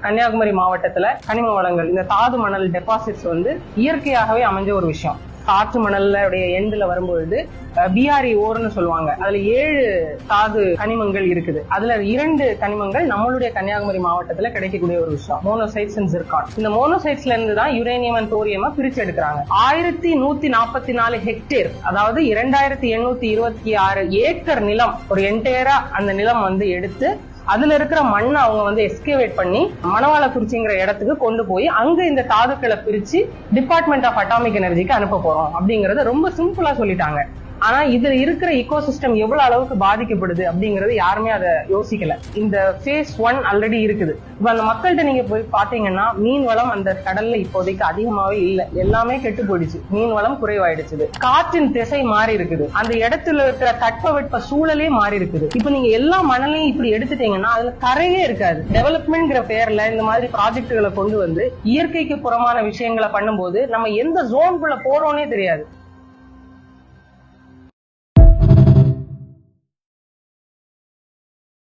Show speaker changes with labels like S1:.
S1: கன்னியாகுமரி மாவட்டத்துல கனிம வளங்கள், இந்த தாது மணல் டெபாசிட்ஸ் இயற்கையாகவே அமைஞ்ச ஒரு விஷயம். காற்று மணல்ல எண்டுல வரும்பொழுது BREOன்னு சொல்லுவாங்க. அதுல 7 தாது கனிமங்கள் இருக்குது. அதுல 2 கனிமங்கள் நம்மளுடைய கன்னியாகுமரி மாவட்டத்துல கிடைக்கக்கூடிய ஒரு விஷயம், மோனோசைட்ஸ் அண்ட் ஜிர்கான். இந்த மோனோசைட்ஸ்ல இருந்து தான் யுரேனியம் அண்ட் தோரியம் பிரிச்சு எடுக்கிறாங்க. 1144 ஹெக்டேர், அதாவது 2826 ஏக்கர் நிலம், ஒரு என்டையரா அந்த நிலம் எடுத்து அதுல இருக்கிற மண்ணை அவங்க எஸ்கேவேட் பண்ணி மணவாளக்குறிச்சிங்கிற இடத்துக்கு கொண்டு போய் அங்க இந்த தாதுக்களை பிரிச்சு டிபார்ட்மெண்ட் ஆஃப் அட்டாமிக் எனர்ஜிக்கு அனுப்ப போறோம் அப்படிங்கறத ரொம்ப சிம்பிளா சொல்லிட்டாங்க. ஆனா இதுல இருக்கிற இக்கோசிஸ்டம் எவ்வளவு அளவுக்கு பாதிக்கப்படுது அப்படிங்கறது யாருமே அதை யோசிக்கல. இந்த phase 1 ஆல்ரெடி இருக்குது. இப்ப அந்த மக்கள்கிட்ட நீங்க போய் பாத்தீங்கன்னா மீன் வளம் அந்த கடல்ல இப்போதைக்கு அதிகமாவே இல்ல, எல்லாமே கெட்டு போயிடுச்சு, மீன் வளம் குறைவாயிடுச்சு. காற்றின் திசை மாறி இருக்குது, அந்த இடத்துல இருக்கிற தட்பவெட்ப சூழலே மாறி இருக்குது. இப்ப நீங்க எல்லா மணலையும் இப்படி எடுத்துட்டீங்கன்னா அதுல கரையே இருக்காது. டெவலப்மெண்ட்ங்கிற பேர்ல இந்த மாதிரி ப்ராஜெக்டுகளை கொண்டு இயற்கைக்கு புறமான விஷயங்களை பண்ணும்போது நம்ம எந்த ஜோனுக்குள்ள போறோம்னே தெரியாது.